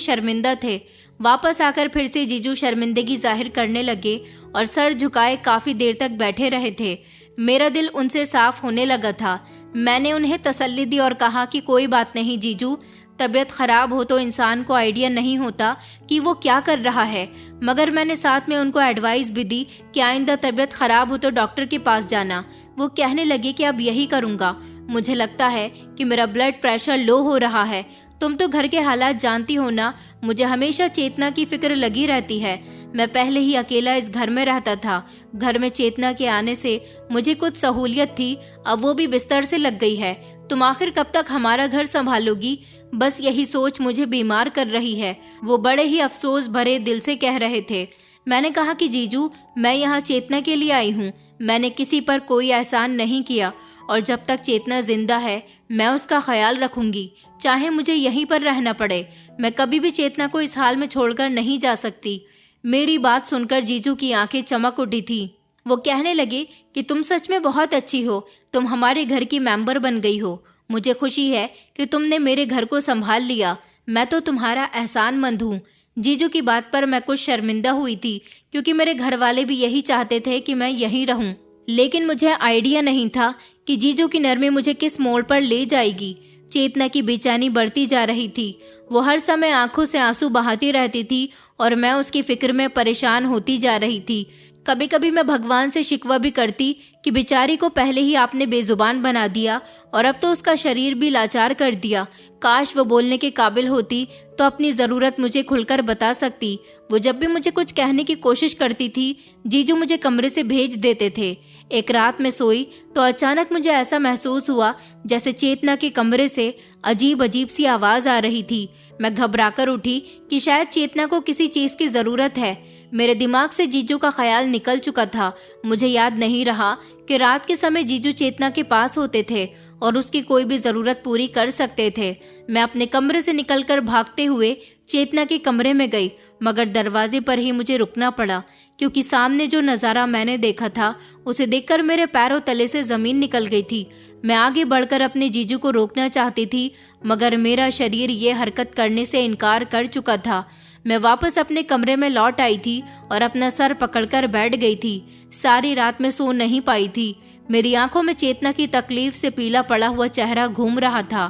शर्मिंदा थे। वापस आकर फिर से जीजू शर्मिंदगी जाहिर करने लगे और सर झुकाए काफ़ी देर तक बैठे रहे थे। मेरा दिल उनसे साफ होने लगा था। मैंने उन्हें तसल्ली दी और कहा कि कोई बात नहीं जीजू, तबीयत खराब हो तो इंसान को आइडिया नहीं होता कि वो क्या कर रहा है। मगर मैंने साथ में उनको एडवाइस भी दी कि आइंदा तबीयत खराब हो तो डॉक्टर के पास जाना। वो कहने लगे कि अब यही करूँगा। मुझे लगता है कि मेरा ब्लड प्रेशर लो हो रहा है। तुम तो घर के हालात जानती हो ना, मुझे हमेशा चेतना की फिक्र लगी रहती है। मैं पहले ही अकेला इस घर में रहता था। घर में चेतना के आने से मुझे कुछ सहूलियत थी, अब वो भी बिस्तर से लग गई है। तुम आखिर कब तक हमारा घर संभालोगी? बस यही सोच मुझे बीमार कर रही है। वो बड़े ही अफसोस भरे दिल से कह रहे थे। मैंने कहा कि जीजू, मैं यहाँ चेतना के लिए आई हूँ। मैंने किसी पर कोई एहसान नहीं किया और जब तक चेतना जिंदा है मैं उसका ख्याल रखूंगी, चाहे मुझे यहीं पर रहना पड़े। मैं कभी भी चेतना को इस हाल में छोड़कर नहीं जा सकती। मेरी बात सुनकर जीजू की आंखें चमक उठी थी। वो कहने लगे कि तुम सच में बहुत अच्छी हो। तुम हमारे घर की मेंबर बन गई हो। मुझे खुशी है कि तुमने मेरे घर को संभाल लिया। मैं तो तुम्हारा एहसानमंद हूँ। जीजू की बात पर मैं कुछ शर्मिंदा हुई थी, क्योंकि मेरे घर वाले भी यही चाहते थे कि मैं यहीं रहूं। लेकिन मुझे आइडिया नहीं था कि जीजू की नरमी मुझे किस मोड़ पर ले जाएगी। चेतना की बेचैनी बढ़ती जा रही थी। वो हर समय आंखों से आंसू बहाती रहती थी और मैं उसकी फिक्र में परेशान होती जा रही थी। कभी कभी मैं भगवान से शिकवा भी करती कि बेचारी को पहले ही आपने बेजुबान बना दिया और अब तो उसका शरीर भी लाचार कर दिया। काश वो बोलने के काबिल होती तो अपनी ज़रूरत मुझे खुलकर बता सकती। वो जब भी मुझे कुछ कहने की कोशिश करती थी, जीजू मुझे कमरे से भेज देते थे। एक रात में सोई तो अचानक मुझे ऐसा महसूस हुआ जैसे चेतना के कमरे से अजीब अजीब सी आवाज़ आ रही थी। मैं घबराकर उठी कि शायद चेतना को किसी चीज़ की ज़रूरत है। मेरे दिमाग से जीजू का ख्याल निकल चुका था। मुझे याद नहीं रहा कि रात के समय जीजू चेतना के पास होते थे और उसकी कोई भी ज़रूरत पूरी कर सकते थे। मैं अपने कमरे से निकलकर भागते हुए चेतना के कमरे में गई, मगर दरवाजे पर ही मुझे रुकना पड़ा, क्योंकि सामने जो नज़ारा मैंने देखा था उसे देखकर मेरे पैरों तले से ज़मीन निकल गई थी। मैं आगे बढ़कर अपने जीजू को रोकना चाहती थी, मगर मेरा शरीर ये हरकत करने से इनकार कर चुका था। मैं वापस अपने कमरे में लौट आई थी और अपना सर पकड़कर बैठ गई थी। सारी रात में सो नहीं पाई थी। मेरी आंखों में चेतना की तकलीफ से पीला पड़ा हुआ चेहरा घूम रहा था।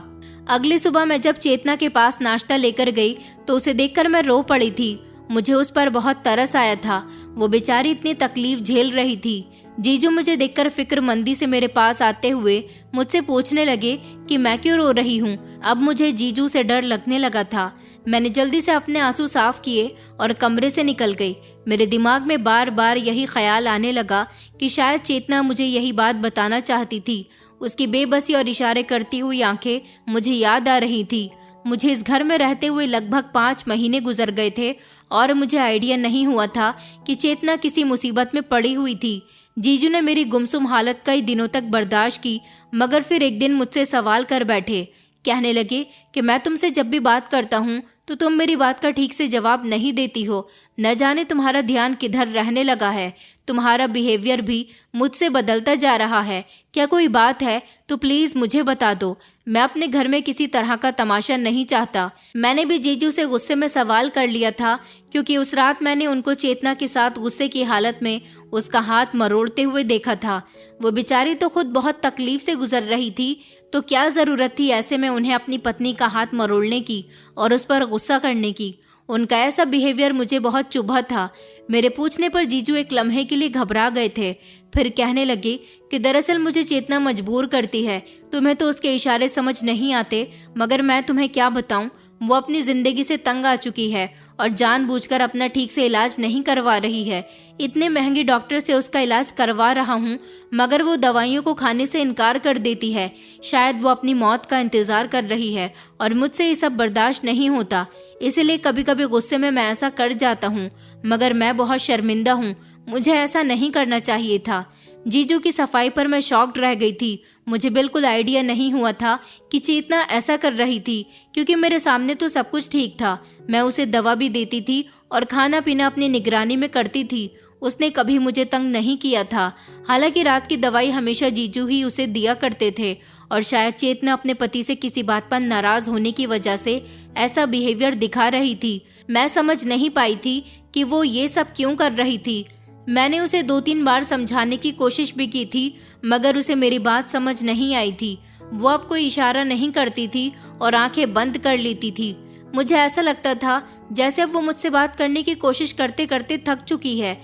अगली सुबह मैं जब चेतना के पास नाश्ता लेकर गई तो उसे देखकर मैं रो पड़ी थी। मुझे उस पर बहुत तरस आया था। वो बेचारी इतनी तकलीफ झेल रही थी। जीजू मुझे देखकर फिक्रमंदी से मेरे पास आते हुए मुझसे पूछने लगे कि मैं क्यों रो रही हूँ। अब मुझे जीजू से डर लगने लगा था। मैंने जल्दी से अपने आंसू साफ किए और कमरे से निकल गई। मेरे दिमाग में बार बार यही ख्याल आने लगा कि शायद चेतना मुझे यही बात बताना चाहती थी। उसकी बेबसी और इशारे करती हुई आंखें मुझे याद आ रही थी। मुझे इस घर में रहते हुए लगभग 5 महीने गुजर गए थे और मुझे आइडिया नहीं हुआ था कि चेतना किसी मुसीबत में पड़ी हुई थी। जीजू ने मेरी गुमसुम हालत कई दिनों तक बर्दाश्त की, मगर फिर एक दिन मुझसे सवाल कर बैठे। कहने लगे कि मैं तुमसे जब भी बात करता हूँ तो तुम मेरी बात का ठीक से जवाब नहीं देती हो। न जाने तुम्हारा ध्यान किधर रहने लगा है। तुम्हारा बिहेवियर भी मुझसे बदलता जा रहा है। क्या कोई बात है तो प्लीज़ मुझे बता दो। मैं अपने घर में किसी तरह का तमाशा नहीं चाहता। मैंने भी जीजू से गुस्से में सवाल कर लिया था, क्योंकि उस रात मैंने उनको चेतना के साथ गुस्से की हालत में उसका हाथ मरोड़ते हुए देखा था। वो बेचारी तो खुद बहुत तकलीफ से गुजर रही थी, तो क्या ज़रूरत थी ऐसे में उन्हें अपनी पत्नी का हाथ मरोड़ने की और उस पर गुस्सा करने की। उनका ऐसा बिहेवियर मुझे बहुत चुभा था। मेरे पूछने पर जीजू एक लम्हे के लिए घबरा गए थे। फिर कहने लगे कि दरअसल मुझे चेतना मजबूर करती है। तुम्हें तो उसके इशारे समझ नहीं आते, मगर मैं तुम्हें क्या बताऊं, वो अपनी ज़िंदगी से तंग आ चुकी है और जानबूझकर अपना ठीक से इलाज नहीं करवा रही है। इतने महंगे डॉक्टर से उसका इलाज करवा रहा हूँ, मगर वो दवाइयों को खाने से इनकार कर देती है। शायद वो अपनी मौत का इंतज़ार कर रही है और मुझसे ये सब बर्दाश्त नहीं होता। इसलिए कभी कभी गुस्से में मैं ऐसा कर जाता हूँ, मगर मैं बहुत शर्मिंदा हूँ। मुझे ऐसा नहीं करना चाहिए था। जीजू की सफाई पर मैं शॉक्ड रह गई थी। मुझे बिल्कुल आइडिया नहीं हुआ था कि चेतना ऐसा कर रही थी, क्योंकि मेरे सामने तो सब कुछ ठीक था। मैं उसे दवा भी देती थी और खाना पीना अपनी निगरानी में करती थी। उसने कभी मुझे तंग नहीं किया था। हालांकि रात की दवाई हमेशा जीजू ही उसे दिया करते थे और शायद चेतना अपने पति से किसी बात पर नाराज होने की वजह से ऐसा बिहेवियर दिखा रही थी। मैं समझ नहीं पाई थी कि वो ये सब क्यों कर रही थी। मैंने उसे 2-3 बार समझाने की कोशिश भी की थी, मगर उसे मेरी बात समझ नहीं आई थी। वो अब कोई इशारा नहीं करती थी और आंखें बंद कर लेती थी। मुझे ऐसा लगता था जैसे वो मुझसे बात करने की कोशिश करते करते थक चुकी है।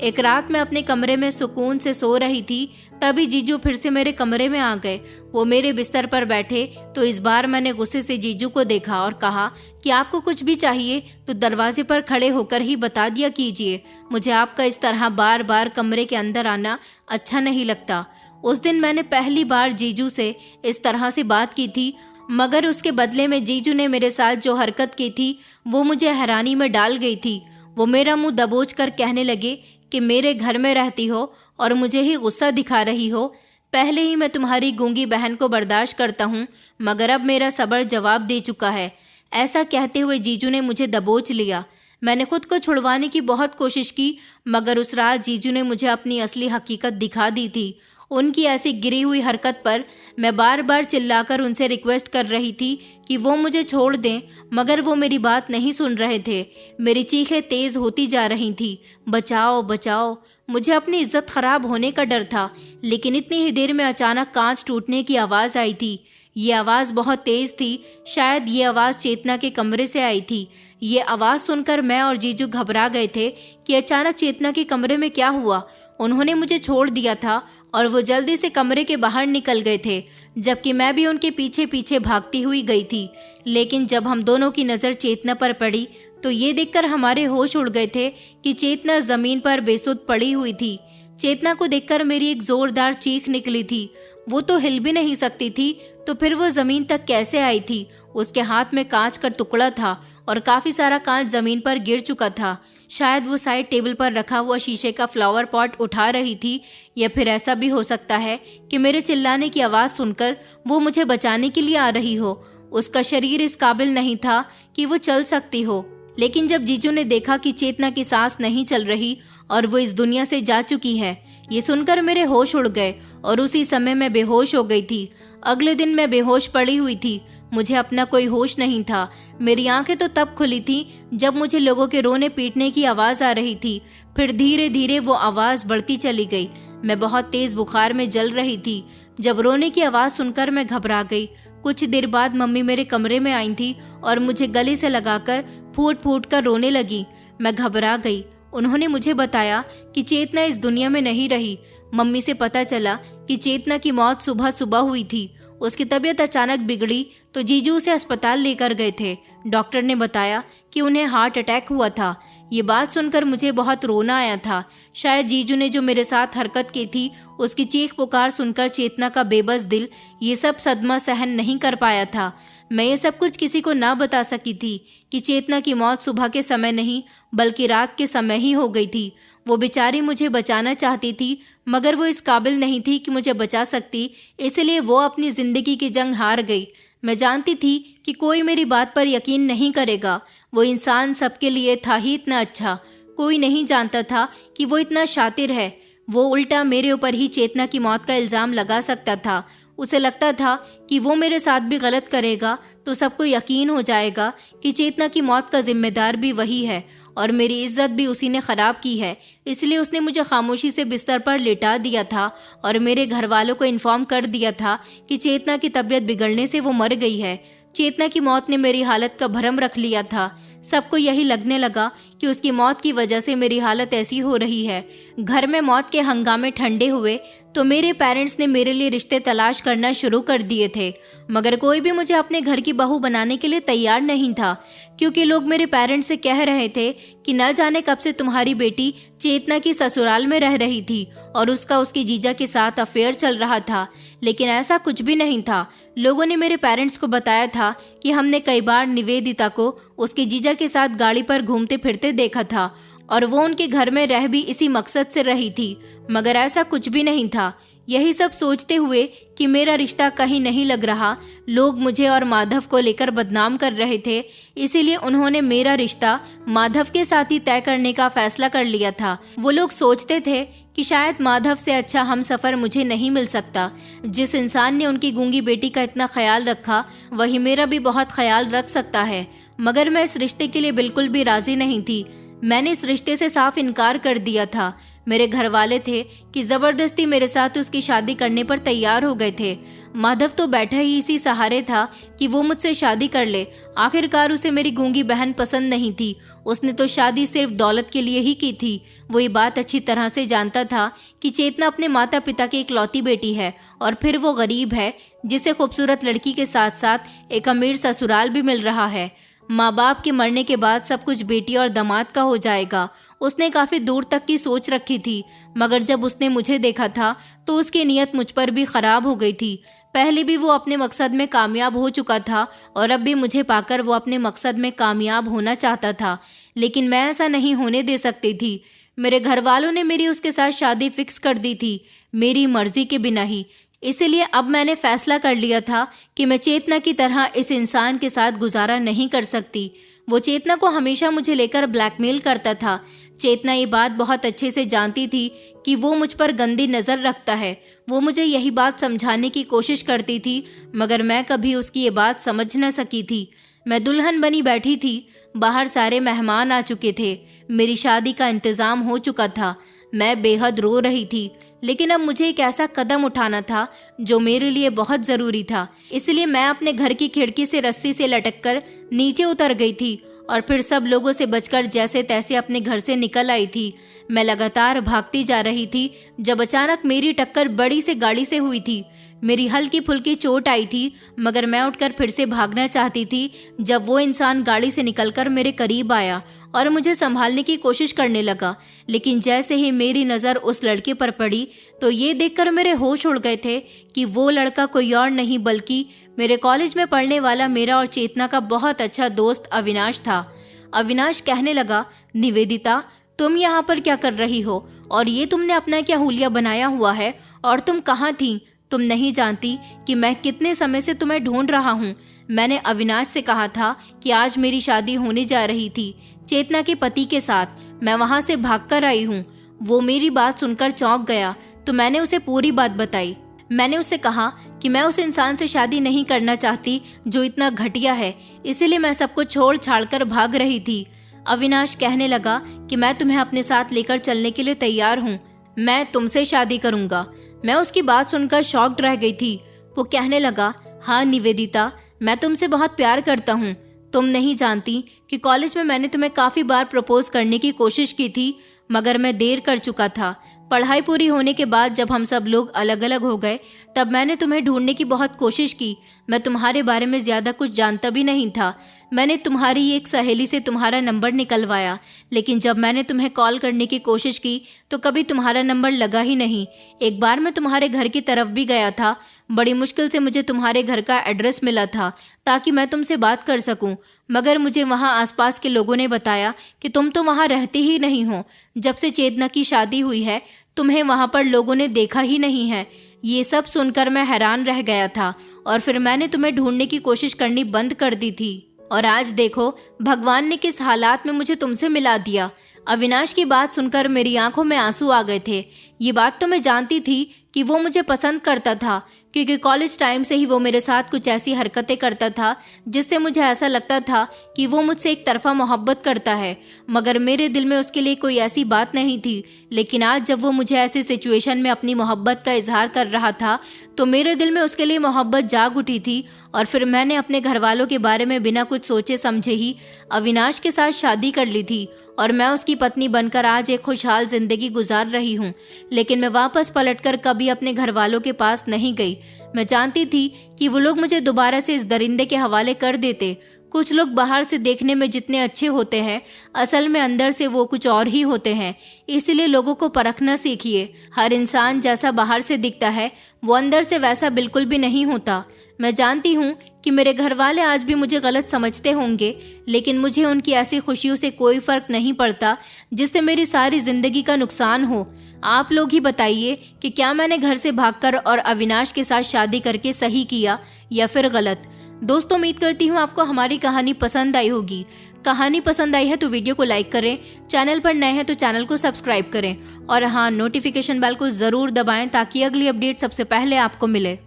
एक रात मैं अपने कमरे में सुकून से सो रही थी, तभी जीजू फिर से मेरे कमरे में आ गए। वो मेरे बिस्तर पर बैठे तो इस बार मैंने गुस्से से जीजू को देखा और कहा कि आपको कुछ भी चाहिए तो दरवाजे पर खड़े होकर ही बता दिया कीजिए। मुझे आपका इस तरह बार बार कमरे के अंदर आना अच्छा नहीं लगता। उस दिन मैंने पहली बार जीजू से इस तरह से बात की थी, मगर उसके बदले में जीजू ने मेरे साथ जो हरकत की थी वो मुझे हैरानी में डाल गई थी। वो मेरा मुंह दबोच कर कहने लगे कि मेरे घर में रहती हो और मुझे ही गुस्सा दिखा रही हो। पहले ही मैं तुम्हारी गूंगी बहन को बर्दाश्त करता हूँ, मगर अब मेरा सब्र जवाब दे चुका है। ऐसा कहते हुए जीजू ने मुझे दबोच लिया। मैंने खुद को छुड़वाने की बहुत कोशिश की, मगर उस रात जीजू ने मुझे अपनी असली हकीकत दिखा दी थी। उनकी ऐसी गिरी हुई हरकत पर मैं बार बार चिल्लाकर उनसे रिक्वेस्ट कर रही थी कि वो मुझे छोड़ दें, मगर वो मेरी बात नहीं सुन रहे थे। मेरी चीखें तेज होती जा रही थी, बचाओ बचाओ। मुझे अपनी इज्जत खराब होने का डर था, लेकिन इतनी ही देर में अचानक कांच टूटने की आवाज़ आई थी। ये आवाज़ बहुत तेज थी। शायद ये आवाज़ चेतना के कमरे से आई थी। ये आवाज़ सुनकर मैं और जीजू घबरा गए थे कि अचानक चेतना के कमरे में क्या हुआ। उन्होंने मुझे छोड़ दिया था और वो जल्दी से कमरे के बाहर निकल गए थे, जबकि मैं भी उनके पीछे पीछे भागती हुई गई थी। लेकिन जब हम दोनों की नज़र चेतना पर पड़ी तो ये देखकर हमारे होश उड़ गए थे कि चेतना ज़मीन पर बेसुध पड़ी हुई थी। चेतना को देखकर मेरी एक जोरदार चीख निकली थी। वो तो हिल भी नहीं सकती थी, तो फिर वो ज़मीन तक कैसे आई थी? उसके हाथ में कांच का टुकड़ा था और काफ़ी सारा कांच ज़मीन पर गिर चुका था। शायद वो साइड टेबल पर रखा हुआ शीशे का फ्लावर पॉट उठा रही थी, या फिर ऐसा भी हो सकता है कि मेरे चिल्लाने की आवाज़ सुनकर वो मुझे बचाने के लिए आ रही हो। उसका शरीर इस काबिल नहीं था कि वो चल सकती हो। लेकिन जब जीजू ने देखा कि चेतना की सांस नहीं चल रही और वो इस दुनिया से जा चुकी है, ये सुनकर मेरे होश उड़ गए और उसी समय मैं बेहोश हो गई थी। अगले दिन मैं बेहोश पड़ी हुई थी। मुझे अपना कोई होश नहीं था। मेरी आंखें तो तब खुली थी जब मुझे लोगों के रोने पीटने की आवाज़ आ रही थी। फिर धीरे धीरे वो आवाज़ बढ़ती चली गई। मैं बहुत तेज़ बुखार में जल रही थी। जब रोने की आवाज़ सुनकर मैं घबरा गई। कुछ देर बाद मम्मी मेरे कमरे में आई थी और मुझे गले से लगाकर फूट फूट कर रोने लगी। मैं घबरा गई। उन्होंने मुझे बताया कि चेतना इस दुनिया में नहीं रही। मम्मी से पता चला कि चेतना की मौत सुबह सुबह हुई थी। उसकी तबीयत अचानक बिगड़ी तो जीजू उसे अस्पताल लेकर गए थे। डॉक्टर ने बताया कि उन्हें हार्ट अटैक हुआ था। ये बात सुनकर मुझे बहुत रोना आया था। शायद जीजू ने जो मेरे साथ हरकत की थी, उसकी चीख पुकार सुनकर चेतना का बेबस दिल ये सब सदमा सहन नहीं कर पाया था। मैं ये सब कुछ किसी को ना बता सकी थी कि चेतना की मौत सुबह के समय नहीं बल्कि रात के समय ही हो गई थी। वो बेचारी मुझे बचाना चाहती थी, मगर वो इस काबिल नहीं थी कि मुझे बचा सकती, इसलिए वो अपनी ज़िंदगी की जंग हार गई। मैं जानती थी कि कोई मेरी बात पर यकीन नहीं करेगा। वो इंसान सबके लिए था ही इतना अच्छा। कोई नहीं जानता था कि वो इतना शातिर है। वो उल्टा मेरे ऊपर ही चेतना की मौत का इल्ज़ाम लगा सकता था। उसे लगता था कि वो मेरे साथ भी गलत करेगा तो सबको यकीन हो जाएगा कि चेतना की मौत का जिम्मेदार भी वही है और मेरी इज्जत भी उसी ने ख़राब की है। इसलिए उसने मुझे खामोशी से बिस्तर पर लिटा दिया था और मेरे घर वालों को इन्फॉर्म कर दिया था कि चेतना की तबीयत बिगड़ने से वो मर गई है। चेतना की मौत ने मेरी हालत का भरम रख लिया था। सबको यही लगने लगा कि उसकी मौत की वजह से मेरी हालत ऐसी हो रही है। घर में मौत के हंगामे ठंडे हुए तो मेरे पेरेंट्स ने मेरे लिए रिश्ते तलाश करना शुरू कर दिए थे, मगर कोई भी मुझे अपने घर की बहू बनाने के लिए तैयार नहीं था, क्योंकि लोग मेरे पेरेंट्स से कह रहे थे कि न जाने कब से तुम्हारी बेटी चेतना की ससुराल में रह रही थी और उसका उसकी जीजा के साथ अफेयर चल रहा था। लेकिन ऐसा कुछ भी नहीं था। लोगों ने मेरे पेरेंट्स को बताया था कि हमने कई बार निवेदिता को उसके जीजा के साथ गाड़ी पर घूमते फिरते देखा था और वो उनके घर में रह भी इसी मकसद से रही थी, मगर ऐसा कुछ भी नहीं था। यही सब सोचते हुए कि मेरा रिश्ता कहीं नहीं लग रहा, लोग मुझे और माधव को लेकर बदनाम कर रहे थे, इसीलिए उन्होंने मेरा रिश्ता माधव के साथ ही तय करने का फैसला कर लिया था। वो लोग सोचते थे कि शायद माधव से अच्छा हम सफ़र मुझे नहीं मिल सकता। जिस इंसान ने उनकी गूंगी बेटी का इतना ख्याल रखा, वही मेरा भी बहुत ख्याल रख सकता है। मगर मैं इस रिश्ते के लिए बिल्कुल भी राजी नहीं थी। मैंने इस रिश्ते से साफ इनकार कर दिया था। मेरे घर वाले थे कि ज़बरदस्ती मेरे साथ उसकी शादी करने पर तैयार हो गए थे। माधव तो बैठा ही इसी सहारे था कि वो मुझसे शादी कर ले। आखिरकार उसे मेरी गूंगी बहन पसंद नहीं थी। उसने तो शादी सिर्फ दौलत के लिए ही की थी। वो ये बात अच्छी तरह से जानता था कि चेतना अपने माता पिता की इकलौती बेटी है, और फिर वो गरीब है जिसे खूबसूरत लड़की के साथ साथ एक अमीर ससुराल भी मिल रहा है। माँ बाप के मरने के बाद सब कुछ बेटी और दामाद का हो जाएगा। उसने काफ़ी दूर तक की सोच रखी थी, मगर जब उसने मुझे देखा था तो उसकी नीयत मुझ पर भी खराब हो गई थी। पहले भी वो अपने मकसद में कामयाब हो चुका था और अब भी मुझे पाकर वो अपने मकसद में कामयाब होना चाहता था, लेकिन मैं ऐसा नहीं होने दे सकती थी। मेरे घर वालों ने मेरी उसके साथ शादी फिक्स कर दी थी, मेरी मर्जी के बिना ही। इसीलिए अब मैंने फैसला कर लिया था कि मैं चेतना की तरह इस इंसान के साथ गुजारा नहीं कर सकती। वो चेतना को हमेशा मुझे लेकर ब्लैकमेल करता था। चेतना ये बात बहुत अच्छे से जानती थी कि वो मुझ पर गंदी नज़र रखता है। वो मुझे यही बात समझाने की कोशिश करती थी, मगर मैं कभी उसकी ये बात समझ न सकी थी। मैं दुल्हन बनी बैठी थी, बाहर सारे मेहमान आ चुके थे, मेरी शादी का इंतज़ाम हो चुका था। मैं बेहद रो रही थी, लेकिन अब मुझे एक ऐसा कदम उठाना था जो मेरे लिए बहुत ज़रूरी था। इसलिए मैं अपने घर की खिड़की से रस्सी से लटककर नीचे उतर गई थी और फिर सब लोगों से बचकर जैसे तैसे अपने घर से निकल आई थी। मैं लगातार भागती जा रही थी जब अचानक मेरी टक्कर बड़ी से गाड़ी से हुई थी। मेरी हल्की फुल्की चोट आई थी, मगर मैं उठकर फिर से भागना चाहती थी जब वो इंसान गाड़ी से निकलकर मेरे करीब आया और मुझे संभालने की कोशिश करने लगा। लेकिन जैसे ही मेरी नज़र उस लड़के पर पड़ी तो ये देखकर मेरे होश उड़ गए थे कि वो लड़का कोई और नहीं बल्कि मेरे कॉलेज में पढ़ने वाला मेरा और चेतना का बहुत अच्छा दोस्त अविनाश था। अविनाश कहने लगा, निवेदिता, तुम यहाँ पर क्या कर रही हो और ये तुमने अपना क्या हुलिया बनाया हुआ है, और तुम कहाँ थी? तुम नहीं जानती कि मैं कितने समय से तुम्हें ढूंढ रहा हूँ। मैंने अविनाश से कहा था कि आज मेरी शादी होने जा रही थी चेतना के पति के साथ। मैं वहाँ से भागकर आई हूँ। वो मेरी बात सुनकर चौंक गया तो मैंने उसे पूरी बात बताई। मैंने उससे कहा कि मैं उस इंसान से शादी नहीं करना चाहती जो इतना घटिया है, इसीलिए मैं सबको छोड़ छाड़ कर भाग रही थी। अविनाश कहने लगा कि मैं तुम्हें अपने साथ लेकर चलने के लिए तैयार हूँ, मैं तुमसे शादी करूँगा। मैं उसकी बात सुनकर शॉक्ड रह गई थी। वो कहने लगा, हाँ निवेदिता, मैं तुमसे बहुत प्यार करता हूँ। तुम नहीं जानती कि कॉलेज में मैंने तुम्हें काफ़ी बार प्रपोज करने की कोशिश की थी, मगर मैं देर कर चुका था। पढ़ाई पूरी होने के बाद जब हम सब लोग अलग अलग हो गए तब मैंने तुम्हें ढूंढने की बहुत कोशिश की। मैं तुम्हारे बारे में ज़्यादा कुछ जानता भी नहीं था। मैंने तुम्हारी एक सहेली से तुम्हारा नंबर निकलवाया, लेकिन जब मैंने तुम्हें कॉल करने की कोशिश की तो कभी तुम्हारा नंबर लगा ही नहीं। एक बार मैं तुम्हारे घर की तरफ भी गया था। बड़ी मुश्किल से मुझे तुम्हारे घर का एड्रेस मिला था ताकि मैं तुमसे बात कर सकूं, मगर मुझे वहां आसपास के लोगों ने बताया कि तुम तो वहां रहते ही नहीं हो। जब से चेतना की शादी हुई है तुम्हें वहां पर लोगों ने देखा ही नहीं है। ये सब सुनकर मैं हैरान रह गया था और फिर मैंने तुम्हें ढूंढने की कोशिश करनी बंद कर दी थी। और आज देखो भगवान ने किस हालात में मुझे तुमसे मिला दिया। अविनाश की बात सुनकर मेरी आंखों में आंसू आ गए थे। ये बात तो मैं जानती थी कि वो मुझे पसंद करता था, क्योंकि कॉलेज टाइम से ही वो मेरे साथ कुछ ऐसी हरकतें करता था जिससे मुझे ऐसा लगता था कि वो मुझसे एक तरफा मोहब्बत करता है, मगर मेरे दिल में उसके लिए कोई ऐसी बात नहीं थी। लेकिन आज जब वो मुझे ऐसी सिचुएशन में अपनी मोहब्बत का इजहार कर रहा था तो मेरे दिल में उसके लिए मोहब्बत जाग उठी थी और फिर मैंने अपने घर वालों के बारे में बिना कुछ सोचे समझे ही अविनाश के साथ शादी कर ली थी और मैं उसकी पत्नी बनकर आज एक खुशहाल जिंदगी गुजार रही हूँ। लेकिन मैं वापस पलटकर कभी अपने घर वालों के पास नहीं गई। मैं जानती थी कि वो लोग मुझे दोबारा से इस दरिंदे के हवाले कर देते। कुछ लोग बाहर से देखने में जितने अच्छे होते हैं असल में अंदर से वो कुछ और ही होते हैं। इसलिए लोगों को परखना सीखिए। हर इंसान जैसा बाहर से दिखता है वो अंदर से वैसा बिल्कुल भी नहीं होता। मैं जानती हूँ कि मेरे घर वाले आज भी मुझे गलत समझते होंगे, लेकिन मुझे उनकी ऐसी खुशियों से कोई फर्क नहीं पड़ता जिससे मेरी सारी जिंदगी का नुकसान हो। आप लोग ही बताइए कि क्या मैंने घर से भागकर और अविनाश के साथ शादी करके सही किया या फिर गलत। दोस्तों, उम्मीद करती हूँ आपको हमारी कहानी पसंद आई होगी। कहानी पसंद आई है तो वीडियो को लाइक करें, चैनल पर नए हैं तो चैनल को सब्सक्राइब करें और हाँ, नोटिफिकेशन बेल को ज़रूर दबाएं ताकि अगली अपडेट सबसे पहले आपको मिले।